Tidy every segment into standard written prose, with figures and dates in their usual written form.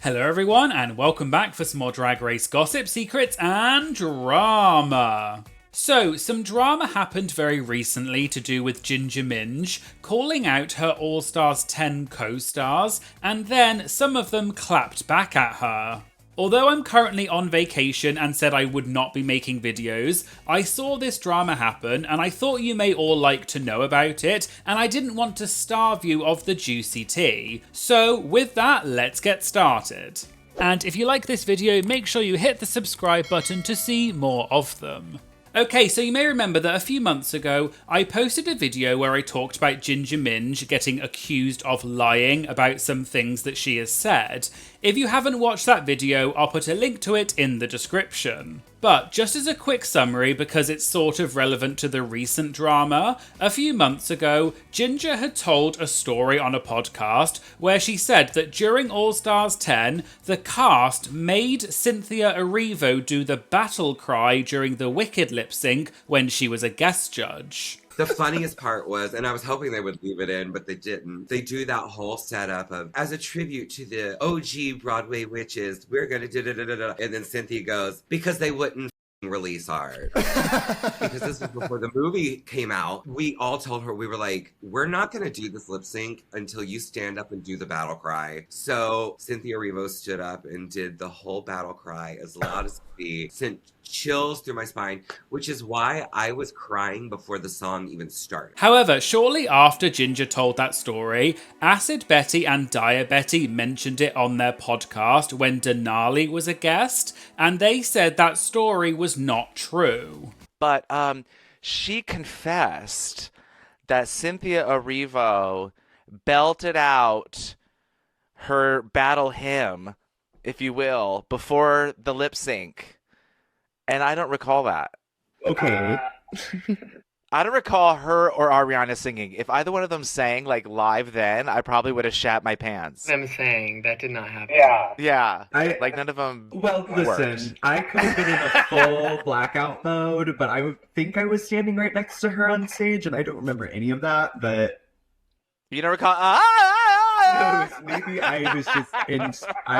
Hello everyone, and welcome back for some more Drag Race gossip, secrets, and drama. So, some drama happened very recently to do with Ginger Minj calling out her All-Stars 10 co-stars, and then some of them clapped back at her. Although I'm currently on vacation and said I would not be making videos, I saw this drama happen and I thought you may all like to know about it, and I didn't want to starve you of the juicy tea. So with that, let's get started. And if you like this video, make sure you hit the subscribe button to see more of them. Okay, so you may remember that a few months ago, I posted a video where I talked about Ginger Minj getting accused of lying about some things that she has said. If you haven't watched that video, I'll put a link to it in the description. But just as a quick summary, because it's sort of relevant to the recent drama, a few months ago, Ginger had told a story on a podcast where she said that during All Stars 10, the cast made Cynthia Erivo do the battle cry during the Wicked lip sync when she was a guest judge. The funniest part was, and I was hoping they would leave it in, but they didn't. They do that whole setup of, as a tribute to the OG Broadway witches, we're gonna da-da-da-da-da. And then Cynthia goes, because they wouldn't release art. Because this was before the movie came out. We all told her, we were like, we're not gonna do this lip sync until you stand up and do the battle cry. So Cynthia Erivo stood up and did the whole battle cry as loud as could be. Sent chills through my spine, which is why I was crying before the song even started. However, shortly after Ginger told that story, Acid Betty and Dire Betty mentioned it on their podcast when Denali was a guest, and they said that story was not true. But she confessed that Cynthia Erivo belted out her battle hymn, if you will, before the lip sync. And I don't recall that. Okay. I don't recall her or Ariana singing. If either one of them sang like live then, I probably would have shat my pants. I'm saying that did not happen. Yeah. Like none of them Listen, worked. I could have been in a full blackout mode, but I think I was standing right next to her on stage, and I don't remember any of that, but... You don't recall? No, maybe I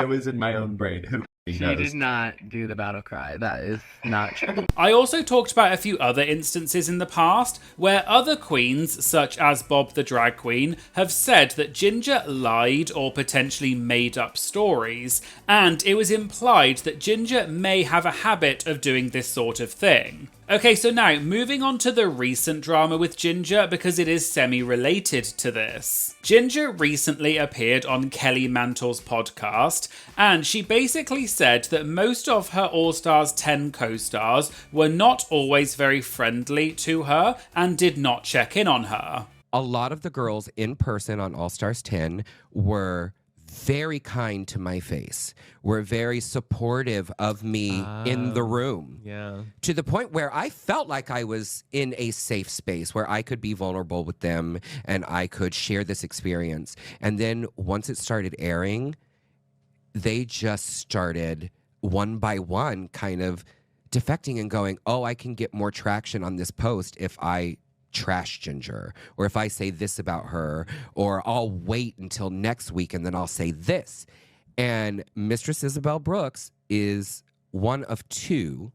was in my own brain. Who She knows? did not do the battle cry. That is not true. I also talked about a few other instances in the past where other queens, such as Bob the Drag Queen, have said that Ginger lied or potentially made up stories, and it was implied that Ginger may have a habit of doing this sort of thing. Okay, so now moving on to the recent drama with Ginger, because it is semi-related to this. Ginger recently appeared on Kelly Mantle's podcast, and she basically said that most of her All Stars 10 co-stars were not always very friendly to her and did not check in on her. A lot of the girls in person on All Stars 10 were very kind to my face, were very supportive of me in the room. Yeah. To the point where I felt like I was in a safe space where I could be vulnerable with them and I could share this experience. And then once it started airing, they just started one by one kind of defecting and going, oh, I can get more traction on this post if I trash Ginger, or if I say this about her, or I'll wait until next week and then I'll say this. And Mistress Isabel Brooks is one of two,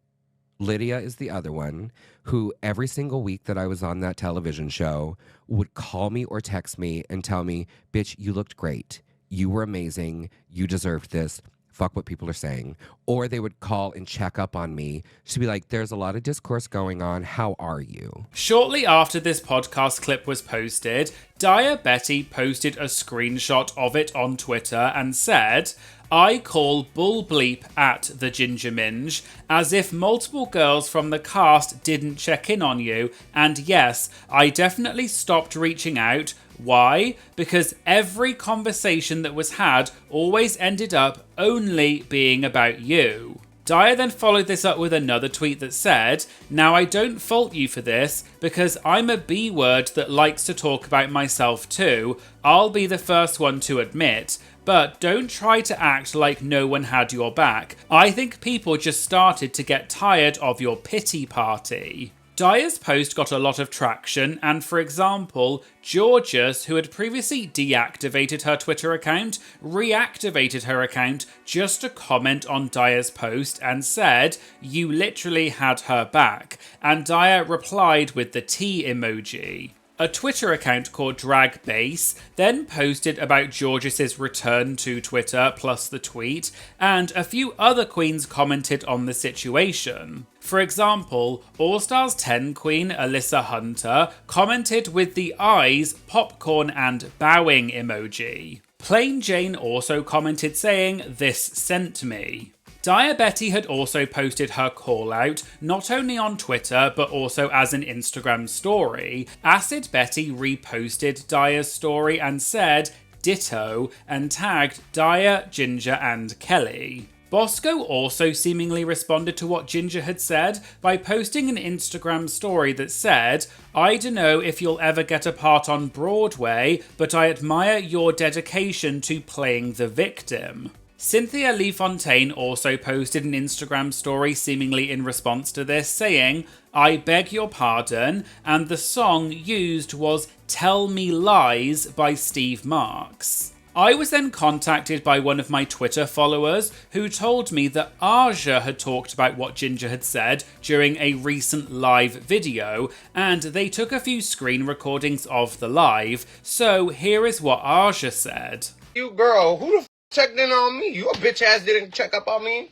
Lydia is the other one, who every single week that I was on that television show would call me or text me and tell me, bitch, you looked great. You were amazing. You deserved this. Fuck what people are saying. Or they would call and check up on me. She'd be like, there's a lot of discourse going on. How are you? Shortly after this podcast clip was posted, Dire Betty posted a screenshot of it on Twitter and said, I call bull bleep at the Ginger Minj, as if multiple girls from the cast didn't check in on you, and yes, I definitely stopped reaching out. Why? Because every conversation that was had always ended up only being about you. Dyer then followed this up with another tweet that said, now I don't fault you for this, because I'm a B-word that likes to talk about myself too. I'll be the first one to admit. But don't try to act like no one had your back. I think people just started to get tired of your pity party. Daya's post got a lot of traction, and for example, Georges, who had previously deactivated her Twitter account, reactivated her account just to comment on Daya's post and said, "You literally had her back," and Daya replied with the T emoji. A Twitter account called Drag Base then posted about Georges' return to Twitter plus the tweet, and a few other queens commented on the situation. For example, All Stars 10 queen Alyssa Hunter commented with the eyes, popcorn and bowing emoji. Plain Jane also commented saying, "This sent me." Daya Betty had also posted her call out, not only on Twitter, but also as an Instagram story. Acid Betty reposted Daya's story and said, "Ditto," and tagged Daya, Ginger, and Kelly. Bosco also seemingly responded to what Ginger had said by posting an Instagram story that said, "I dunno if you'll ever get a part on Broadway, but I admire your dedication to playing the victim." Cynthia Lee Fontaine also posted an Instagram story seemingly in response to this, saying, "I beg your pardon," and the song used was "Tell Me Lies" by Steve Marks. I was then contacted by one of my Twitter followers who told me that Aja had talked about what Ginger had said during a recent live video, and they took a few screen recordings of the live, so here is what Aja said. "You girl, who the f checked in on me? You a bitch ass didn't check up on me?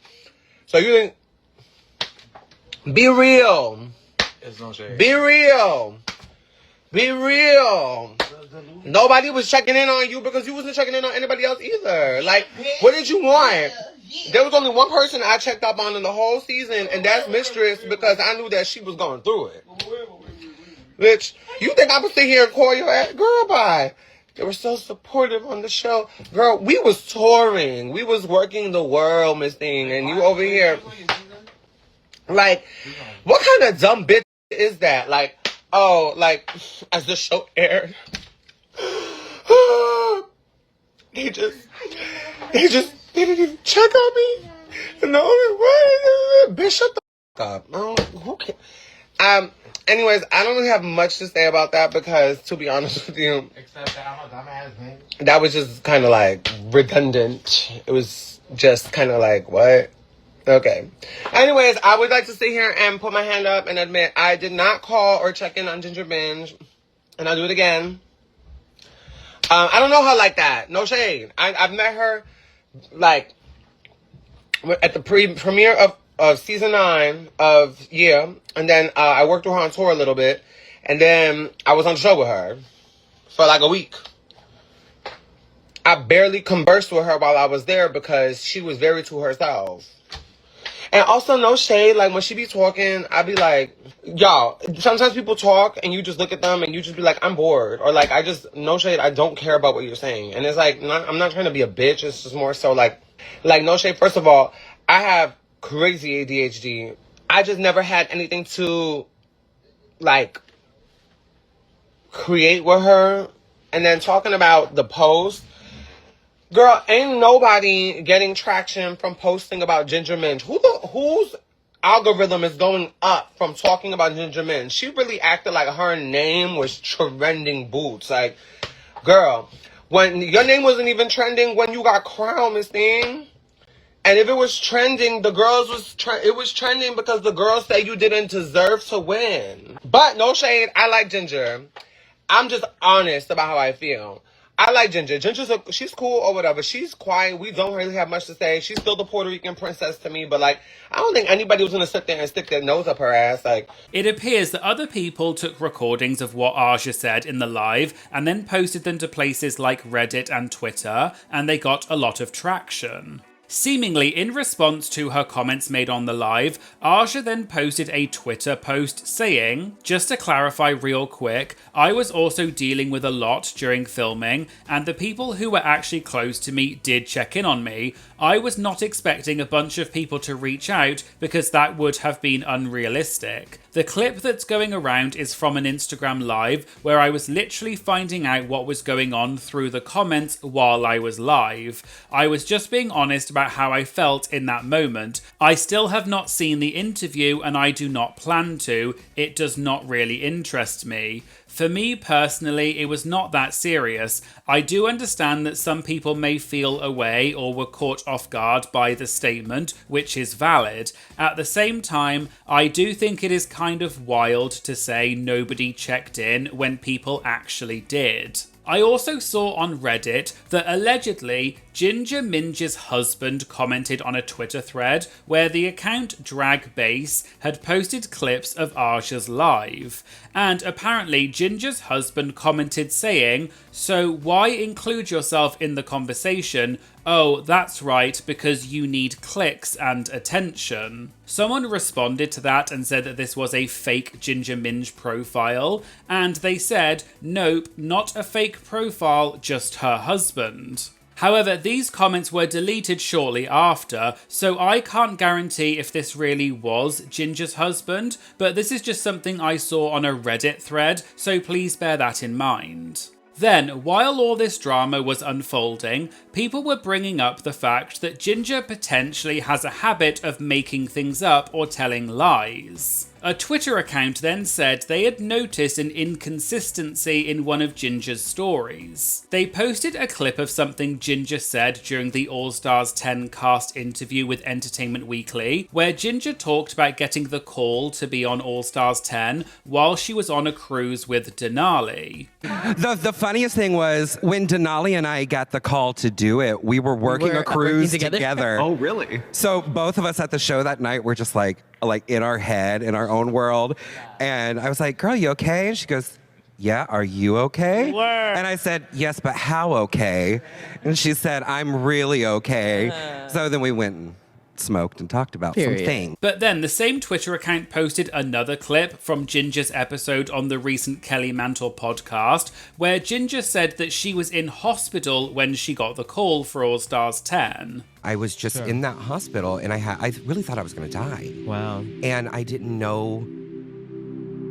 So you didn't... Be real. Be real. Be real. Nobody was checking in on you because you wasn't checking in on anybody else either. Like, what did you want? There was only one person I checked up on in the whole season, and that's Mistress, because I knew that she was going through it. Bitch, you think I would sit here and call your ass? Girl, bye. They were so supportive on the show. Girl, we was touring. We was working the world, Miss Thing, and you over here. Like, what kind of dumb bitch is that? Like, oh, like, as the show aired, they didn't even check on me. No, what? Bitch, shut the f up. No, who cares? Anyways, I don't really have much to say about that because, to be honest with you, except that I'm a dumbass bitch. That was just kind of like redundant. It was just kind of like, what? Okay. Anyways, I would like to sit here and put my hand up and admit I did not call or check in on Ginger Minj, and I'll do it again. I don't know her like that. No shade. I've met her like at the premiere of season 9 of and then I worked with her on tour a little bit, and then I was on the show with her for like a week. I barely conversed with her while I was there because she was very to herself. And also, no shade, like when she be talking, I be like, y'all, sometimes people talk and you just look at them and you just be like, I'm bored. Or like, no shade, I don't care about what you're saying. And it's like, I'm not trying to be a bitch. It's just more so like no shade. First of all, I have crazy ADHD. I just never had anything to like create with her. And then talking about the post, girl, ain't nobody getting traction from posting about Ginger Minj. Whose algorithm is going up from talking about Ginger Minj? She really acted like her name was trending boots. Like, girl, when your name wasn't even trending when you got crowned, Miss Thing. And if it was trending, it was trending because the girls say you didn't deserve to win. But no shade, I like Ginger. I'm just honest about how I feel. I like Ginger. She's cool or whatever. She's quiet. We don't really have much to say. She's still the Puerto Rican princess to me, but like, I don't think anybody was going to sit there and stick their nose up her ass. Like, it appears that other people took recordings of what Aja said in the live and then posted them to places like Reddit and Twitter, and they got a lot of traction. Seemingly in response to her comments made on the live, Aja then posted a Twitter post saying, "Just to clarify real quick, I was also dealing with a lot during filming, and the people who were actually close to me did check in on me. I was not expecting a bunch of people to reach out because that would have been unrealistic. The clip that's going around is from an Instagram live where I was literally finding out what was going on through the comments while I was live. I was just being honest about about how I felt in that moment. I still have not seen the interview and I do not plan to. It does not really interest me. For me personally, it was not that serious. I do understand that some people may feel away or were caught off guard by the statement, which is valid. At the same time, I do think it is kind of wild to say nobody checked in when people actually did. I also saw on Reddit that allegedly Ginger Minj's husband commented on a Twitter thread where the account Drag Base had posted clips of Aja's live, and apparently Ginger's husband commented saying, "So why include yourself in the conversation? Oh, that's right, because you need clicks and attention." Someone responded to that and said that this was a fake Ginger Minj profile, and they said, nope, not a fake profile, just her husband. However, these comments were deleted shortly after, so I can't guarantee if this really was Ginger's husband, but this is just something I saw on a Reddit thread, so please bear that in mind. Then, while all this drama was unfolding, people were bringing up the fact that Ginger potentially has a habit of making things up or telling lies. A Twitter account then said they had noticed an inconsistency in one of Ginger's stories. They posted a clip of something Ginger said during the All Stars 10 cast interview with Entertainment Weekly, where Ginger talked about getting the call to be on All Stars 10 while she was on a cruise with Denali. The funniest thing was when Denali and I got the call to do it, we were working a cruise together. Oh, really? So both of us at the show that night were just like in our head, in our own world. And I was like, girl, you okay? And she goes, yeah, are you okay? And I said, yes, but how okay? And she said, I'm really okay. So then we went and smoked and talked about some things. But then the same Twitter account posted another clip from Ginger's episode on the recent Kelly Mantle podcast, where Ginger said that she was in hospital when she got the call for All Stars 10. I was just in that hospital and I really thought I was going to die. Wow. And I didn't know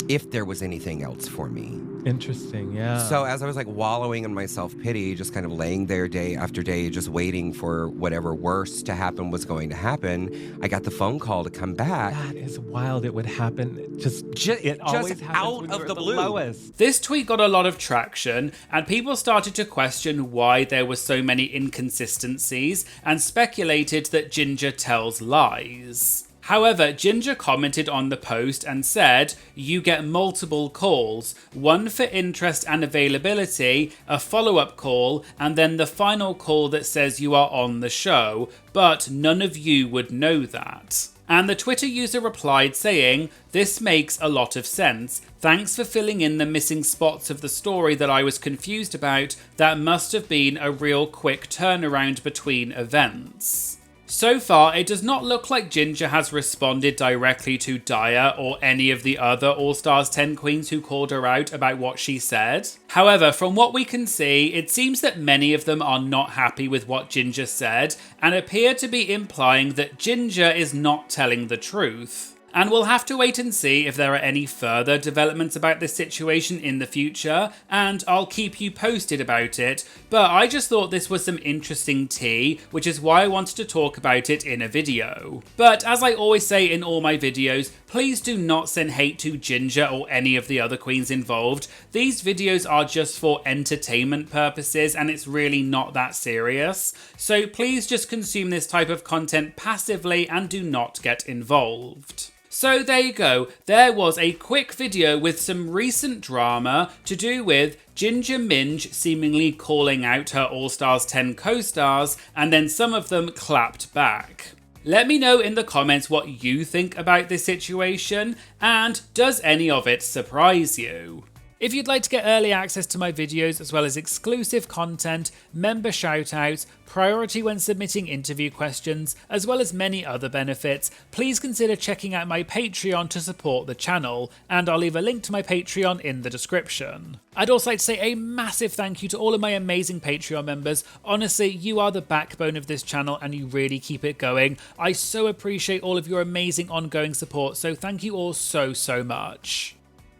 if there was anything else for me. Interesting, yeah. So as I was like wallowing in my self-pity, just kind of laying there day after day, just waiting for whatever worse to happen was going to happen, I got the phone call to come back. That is wild. It would happen it always happens out when of you're the at blue. Lowest. This tweet got a lot of traction, and people started to question why there were so many inconsistencies and speculated that Ginger tells lies. However, Ginger commented on the post and said, you get multiple calls, one for interest and availability, a follow-up call, and then the final call that says you are on the show, but none of you would know that. And the Twitter user replied saying, this makes a lot of sense. Thanks for filling in the missing spots of the story that I was confused about. That must have been a real quick turnaround between events. So far, it does not look like Ginger has responded directly to Daya or any of the other All Stars 10 queens who called her out about what she said. However, from what we can see, it seems that many of them are not happy with what Ginger said and appear to be implying that Ginger is not telling the truth. And we'll have to wait and see if there are any further developments about this situation in the future, and I'll keep you posted about it, but I just thought this was some interesting tea, which is why I wanted to talk about it in a video. But as I always say in all my videos, please do not send hate to Ginger or any of the other queens involved. These videos are just for entertainment purposes and it's really not that serious. So please just consume this type of content passively and do not get involved. So there you go, there was a quick video with some recent drama to do with Ginger Minj seemingly calling out her All Stars 10 co-stars, and then some of them clapped back. Let me know in the comments what you think about this situation, and does any of it surprise you? If you'd like to get early access to my videos as well as exclusive content, member shoutouts, priority when submitting interview questions, as well as many other benefits, please consider checking out my Patreon to support the channel, and I'll leave a link to my Patreon in the description. I'd also like to say a massive thank you to all of my amazing Patreon members. Honestly, you are the backbone of this channel and you really keep it going. I so appreciate all of your amazing ongoing support, so thank you all so much.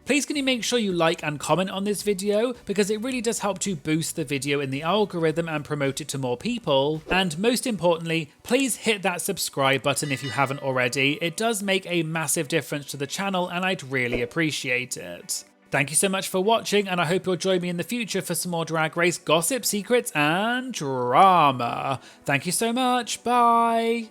Please can you make sure you like and comment on this video, because it really does help to boost the video in the algorithm and promote it to more people. And most importantly, please hit that subscribe button if you haven't already. It does make a massive difference to the channel and I'd really appreciate it. Thank you so much for watching, and I hope you'll join me in the future for some more Drag Race gossip, secrets, and drama. Thank you so much. Bye.